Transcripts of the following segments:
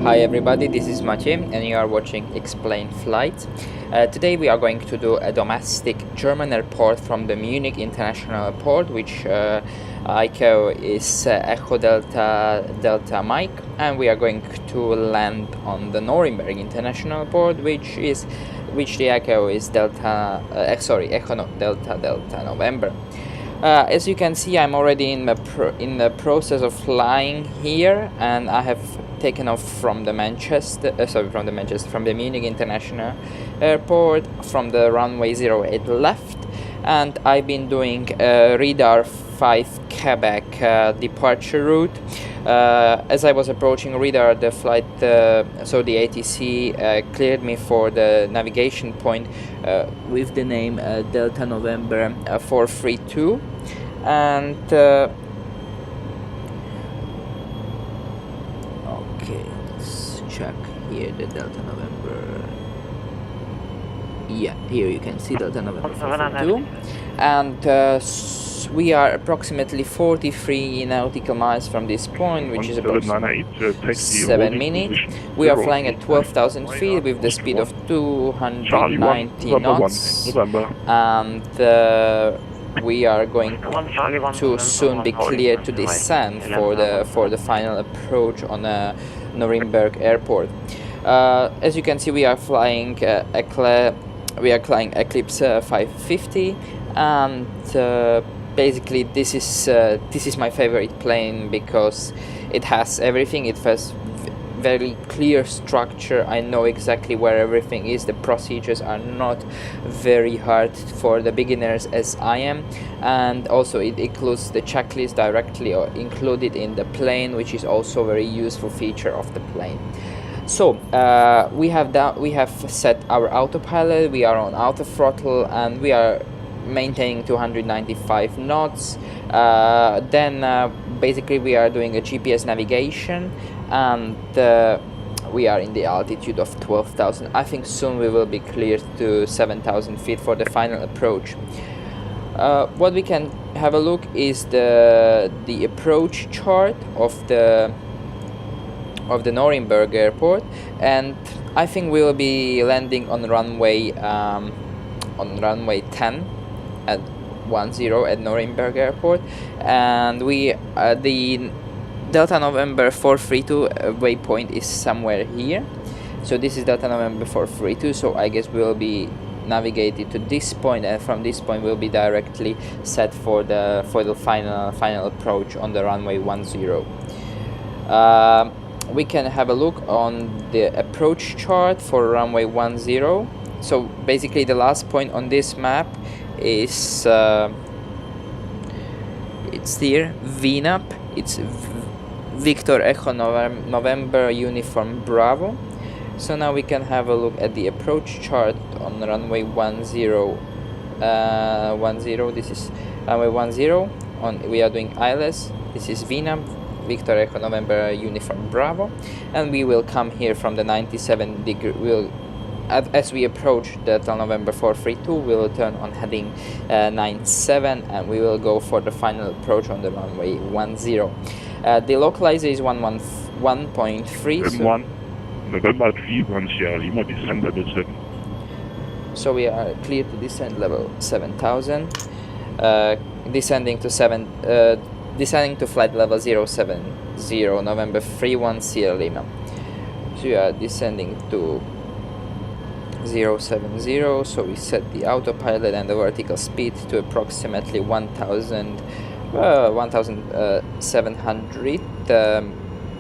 Hi everybody, this is Maciej and you are watching Explain Flight. Today we are going to do a domestic German airport from the Munich International Airport, which ICAO is Echo Delta Mike, and we are going to land on the Nuremberg International Airport, which the ICAO is Echo Delta November. As you can see, I'm already in the process of flying here, and I have taken off from the Munich International Airport from the runway 08 left, and I've been doing radar 5 Quebec departure route. As I was approaching radar, the flight, so the ATC cleared me for the navigation point with the name Delta November 432, and okay, let's check here the Delta November. Yeah, here you can see Delta November 432, and we are approximately 43 nautical miles from this point, which is approximately 7 minutes. We are flying at 12,000 feet with the speed of 290 knots, and we are going to soon be cleared to descend for the final approach on Nuremberg Airport. As you can see, we are flying Eclipse 550, and basically this is my favorite plane because it has everything. It has very clear structure. I know exactly where everything is. The procedures are not very hard for the beginners as I am, and also it includes the checklist directly or included in the plane, which is also a very useful feature of the plane. So we have set our autopilot. We are on auto throttle and we are maintaining 295 knots. Then basically we are doing a GPS navigation, and we are in the altitude of 12,000. I think soon we will be cleared to 7,000 feet for the final approach. What we can have a look is the approach chart of the Nuremberg Airport, and I think we will be landing on runway 10 at 10 at Nuremberg Airport, and the Delta November 432 waypoint is somewhere here. So this is Delta November 432, so I guess we'll be navigated to this point, and from this point we'll be directly set for the final approach on the runway 10. We can have a look on the approach chart for runway 10. So basically the last point on this map is it's here, VNAP. It's Victor Echo November Uniform Bravo. So now we can have a look at the approach chart on runway 10. This is runway 10. We are doing ILS. This is VNAP, Victor Echo November Uniform Bravo, and we will come here from the 97 degree. As we approach the November 432, we will turn on heading 97, and we will go for the final approach on the runway 10. The localizer is 1.3. So we are clear to descend level 7,000, descending to flight level 070, November 31 Sierra Lima. So we are descending to 070, so we set the autopilot and the vertical speed to approximately 1,700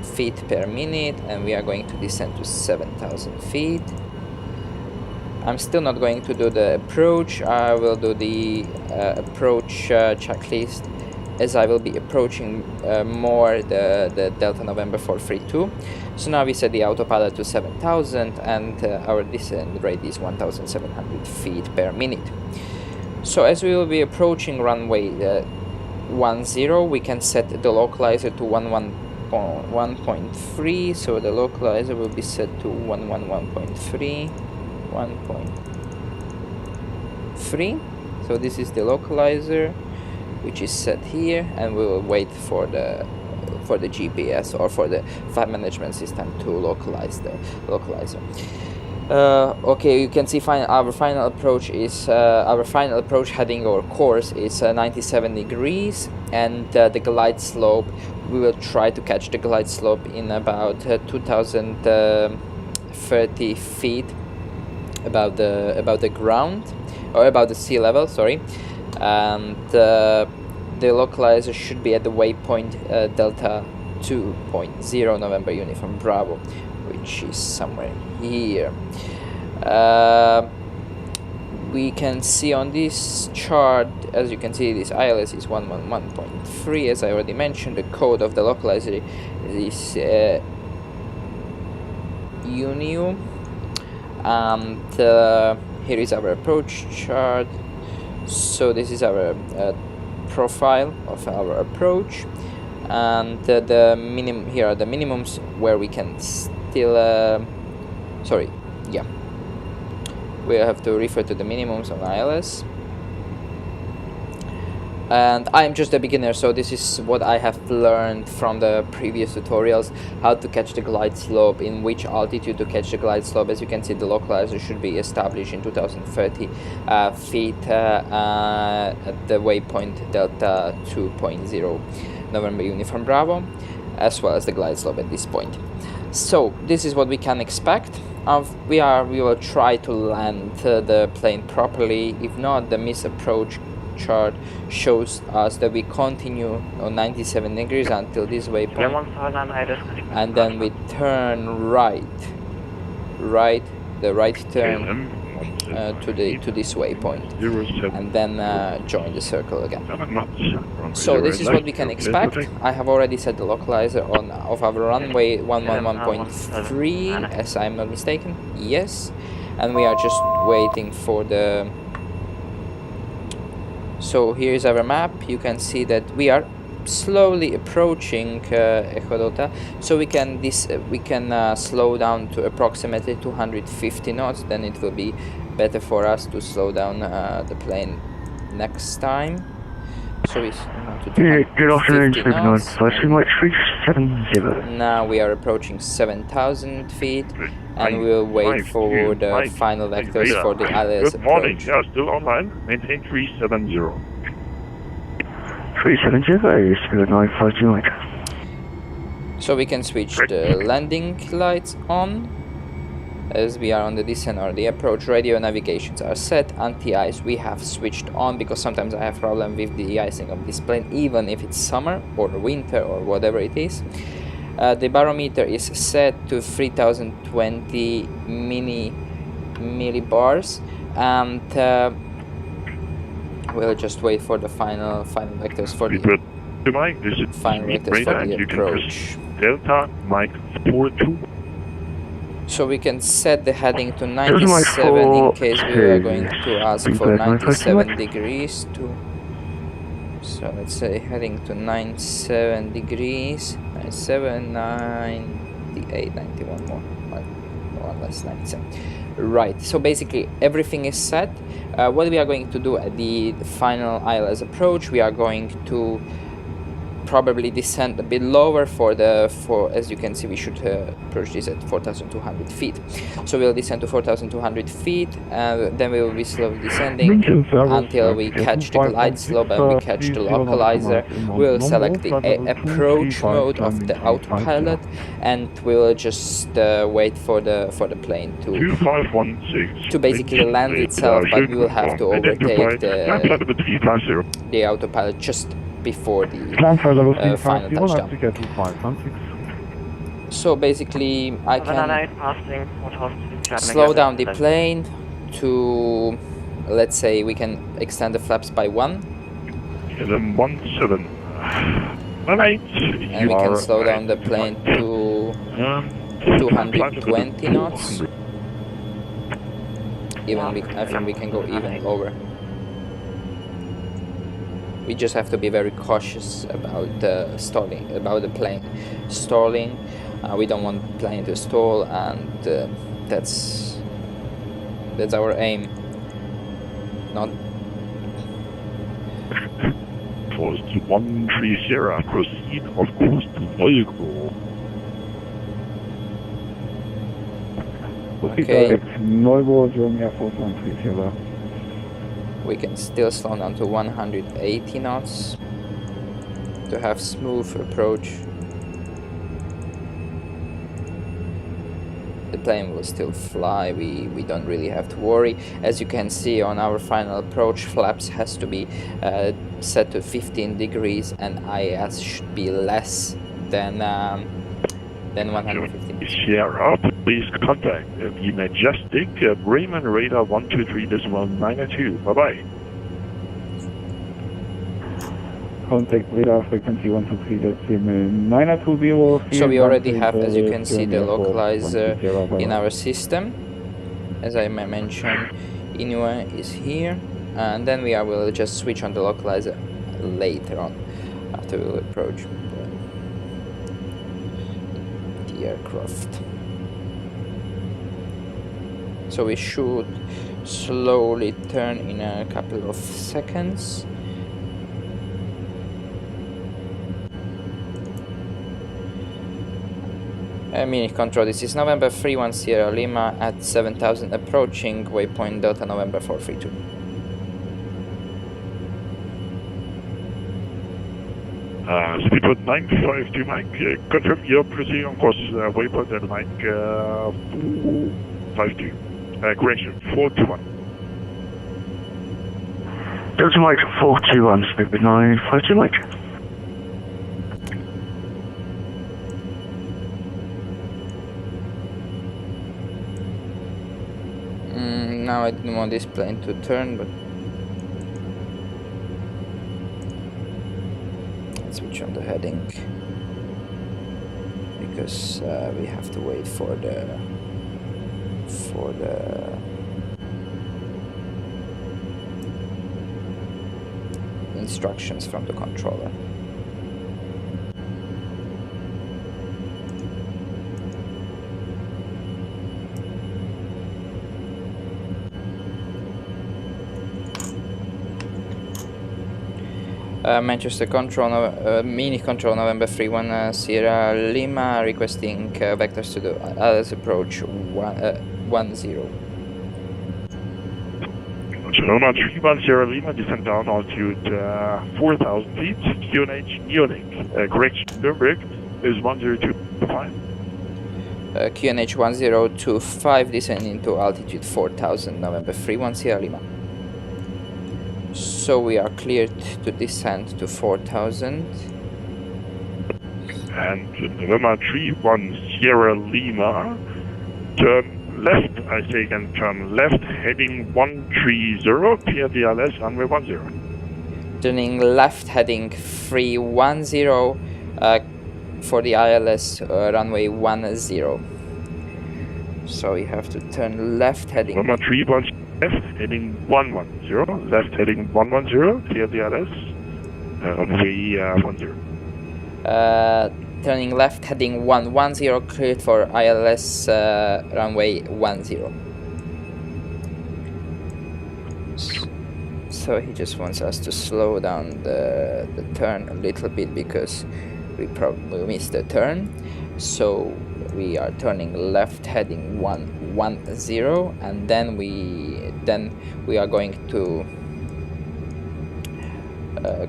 feet per minute, and we are going to descend to 7,000 feet. I'm still not going to do the approach. I will do the approach checklist as I will be approaching more the Delta November 432. So now we set the autopilot to 7,000, and our descent rate is 1,700 feet per minute. So as we will be approaching runway 10, we can set the localizer to 1.3. So the localizer will be set to 1.3. So this is the localizer, which is set here, and we will wait for the for the GPS or for the flight management system to localize the localizer. Okay, you can see our final approach heading or course is 97 degrees, and the glide slope, we will try to catch the glide slope in about 2030 feet above the ground, or above the sea level, sorry. And the localizer should be at the waypoint Delta 2.0 November Uniform Bravo, which is somewhere here. We can see on this chart, as you can see, this ILS is 111.3. As I already mentioned, the code of the localizer is UNIU, and here is our approach chart. So this is our profile of our approach, and here are the minimums where we can still we have to refer to the minimums on ILS. And I'm just a beginner, so this is what I have learned from the previous tutorials, how to catch the glide slope, in which altitude to catch the glide slope. As you can see, the localizer should be established in 2030 feet at the waypoint Delta 2.0 November Uniform Bravo, as well as the glide slope at this point. So this is what we can expect. We will try to land the plane properly. If not, the misapproach chart shows us that we continue on 97 degrees until this waypoint, and then we turn right, the right turn to this waypoint, and then join the circle again. So this is what we can expect. I have already set the localizer of our runway 111.3, as I'm not mistaken. Yes, and we are just waiting for the. So here is our map. You can see that we are slowly approaching Echo Delta, so we can slow down to approximately 250 knots. Then it will be better for us to slow down the plane next time. So we good afternoon, 370. Now we are approaching 7,000 feet, and we will wait for the final vectors for the ILS Good morning, approach. yeah, still online, maintain 370. 370, good 952. So we can switch the landing lights on, as we are on the descent or the approach. Radio navigations are set. Anti-ice we have switched on, because sometimes I have problem with the icing of this plane, even if it's summer or winter or whatever it is. The barometer is set to 3020 millibars, and we'll just wait for the final vectors for the approach. Delta Mike 42. So we can set the heading to 97 in case we are going to ask for 97 degrees to. So let's say heading to 97 degrees, 97, 98, 91 more, one less, 97. Right, so basically everything is set. What we are going to do at the final ILS approach, we are going to probably descend a bit lower as you can see, we should approach this at 4,200 feet. So we'll descend to 4,200 feet, then we will be slowly descending until we catch the glide slope and we catch the localizer. We'll select the approach mode of the autopilot, and we'll just wait for the plane to basically land itself, but we will have to overtake the autopilot just before the final touchdown. So basically I can slow down the plane to, let's say we can extend the flaps by 1, and we can slow down the plane to 220 knots. I think we can go even lower. We just have to be very cautious about the plane stalling. We don't want the plane to stall, and that's our aim. Not course to 130. Proceed of course to Volgo. Okay. It's Volgo, German Air Force 130. We can still slow down to 180 knots to have smooth approach. The plane will still fly, we don't really have to worry. As you can see on our final approach, flaps has to be set to 15 degrees and ILS should be less than 115. Sierra, please contact the Majestic Bremen radar 123.92. Bye-bye. Contact radar frequency 123.920. So we already have, as you can see, the localizer in our system. As I mentioned, Inua is here, and then we will just switch on the localizer later on after we will approach the aircraft. So we should slowly turn in a couple of seconds. Mini control, this is November 31 Sierra Lima at 7000 approaching waypoint Delta November 432. Speedboat 952 Mike, confirm your proceeding on course waypoint at Mike 452. Correction, 421. Delta Mike 421, Speedboat 952 Mike. Now I didn't want this plane to turn, but let's switch on the heading because we have to wait for the instructions from the controller. Manchester Control, Mini Control, November 31 Sierra Lima, requesting vectors to the ILS approach 10. Sonoma 31 Sierra Lima, descend down altitude 4,000 feet, QNH Neolink. Correction, Nuremberg is 1025. QNH 1025, descending to altitude 4000, November 31 Sierra Lima. So we are cleared to descend to 4000. And November 31 Sierra Lima, turn left, I say again, turn left, heading 130, clear the ILS, runway 10. Turning left, heading 310 for the ILS, runway 10. So we have to turn left, heading... November 31 left, heading 110, left, heading 110, clear the ILS, runway 10. Turning left, heading 110, cleared for ILS, runway 10. So he just wants us to slow down the turn a little bit because we probably missed the turn. So we are turning left, heading 110, and then we are going to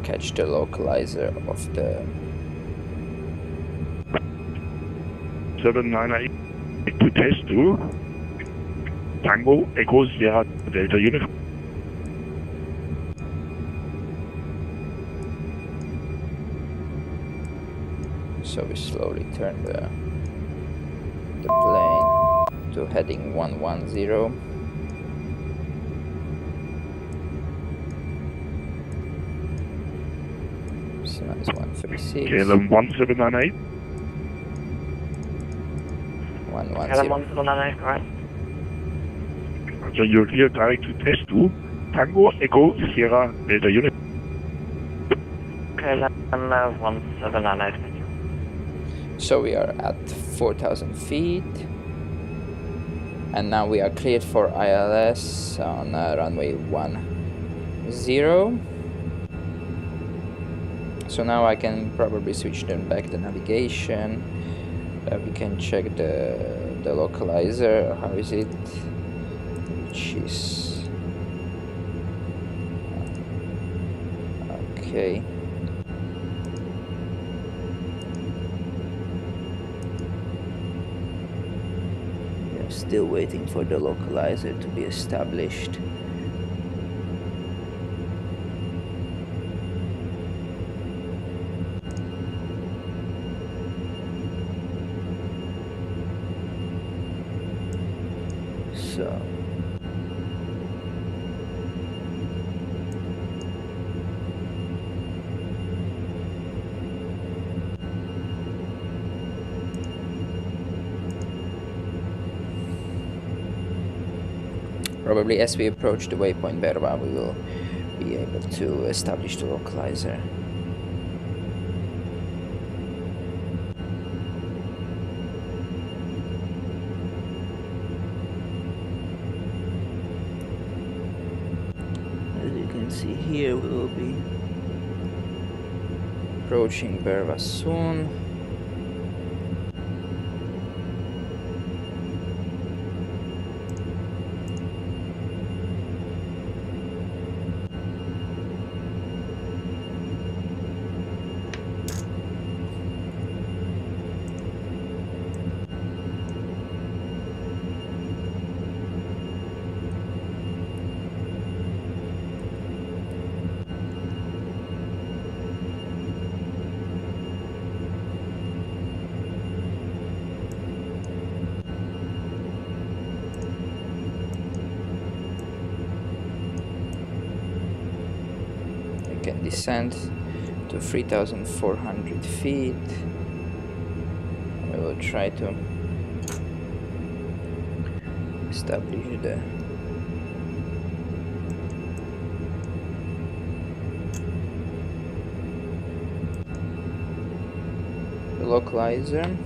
catch the localizer of the 798 to test 2 Tango Echo Sierra Delta Unit. So we slowly turn the plane to heading 110. So now it's 136. KLM 1798. 110. 1798, correct. So you're clear direct to test 2 Tango Echo Sierra Delta Unit. KLM 1798, thank you. So we are at 4,000 feet, and now we are cleared for ILS on runway 10. So now I can probably switch them back the navigation. We can check the localizer. How is it? Which is okay. We are still waiting for the localizer to be established. So probably as we approach the waypoint Verva, we will be able to establish the localizer. As you can see here, we will be approaching Verva soon. Can descend to 3,400 feet. We will try to establish the localizer.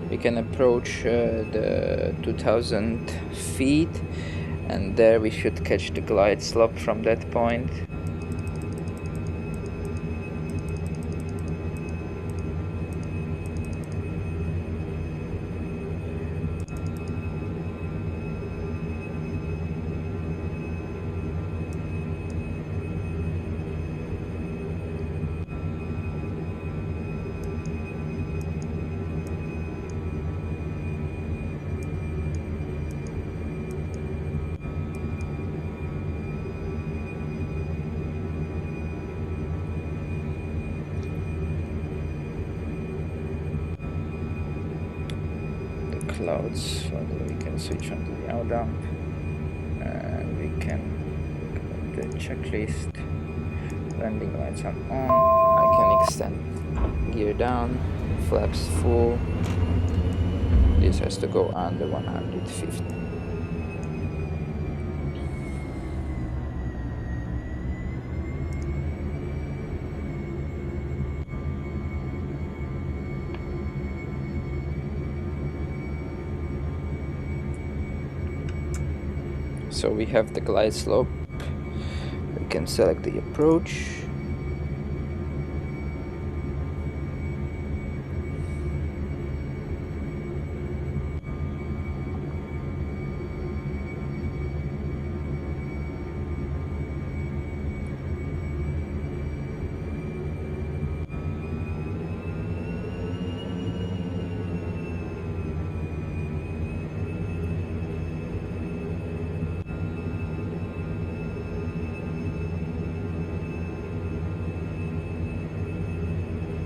We can approach the 2,000 feet, and there we should catch the glide slope from that point. Clouds, so we can switch on to the yaw dump, and we can look at the checklist. Landing lights are on. I can extend gear down, flaps full. This has to go under 150. So we have the glide slope. We can select the approach.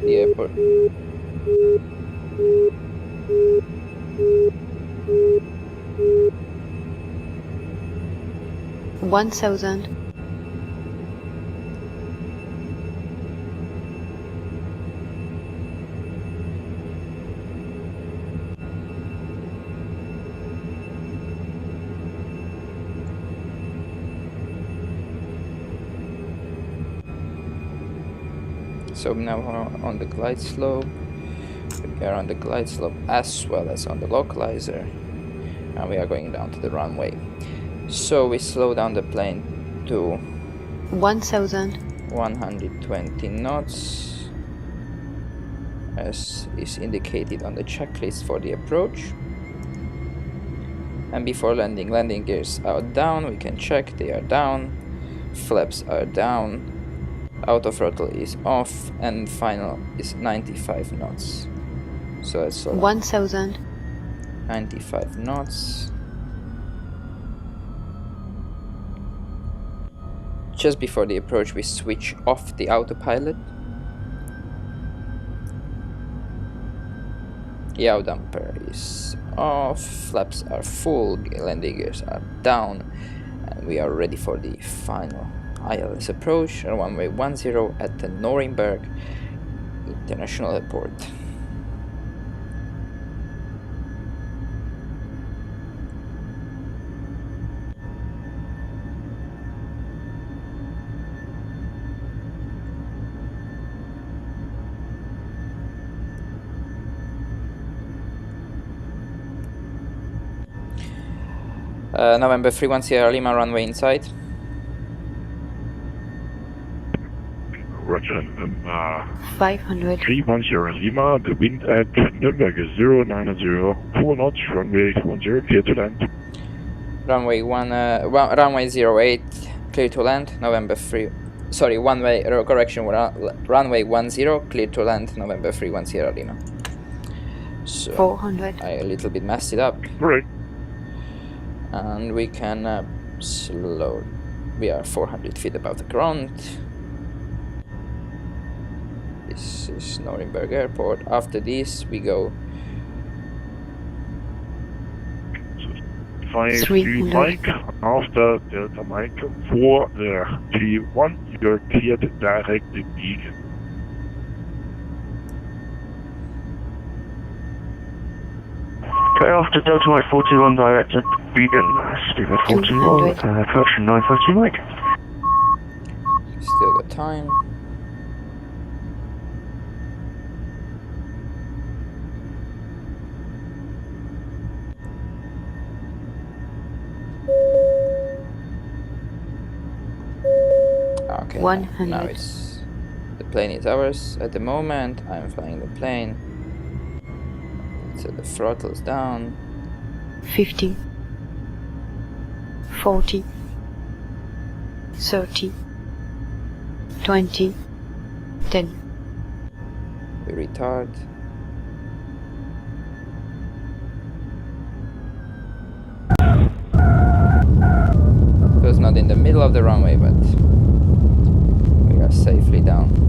The airport. 1000. So now we're on the glide slope. We are on the glide slope as well as on the localizer, and we are going down to the runway. So we slow down the plane to 1000. 120 knots, as is indicated on the checklist for the approach. And before landing, landing gears are down. We can check they are down. Flaps are down. Auto throttle is off, and final is 95 knots. So that's 1000. 95 knots. Just before the approach, we switch off the autopilot. Yaw damper is off, flaps are full, landing gears are down, and we are ready for the final ILS approach, runway 10 at the Nuremberg International Airport. November 31 Sierra Lima, runway inside. Roger. 500. 310 Lima, the wind at Nürnberg is 090, 4 knots, runway 10, clear to land. Runway 08, clear to land, November 3. Sorry, runway runway 10, clear to land, November 31 Sierra Lima. So 400. I a little bit messed it up. Right. And we can slow. We are 400 feet above the ground. This is Nuremberg Airport. After this, we go 5 300. Mike, after Delta Mike, for the G1, you're cleared direct beacon. Okay, after Delta Mike 41 direct at Beacon, Steven 41, approaching 950 Mike. Still got time. Okay, 100. now it's the plane is ours at the moment. I'm flying the plane. So the throttle's down. 50. 40. 30. 20. 10. We retard. It was not in the middle of the runway, but we are safely down.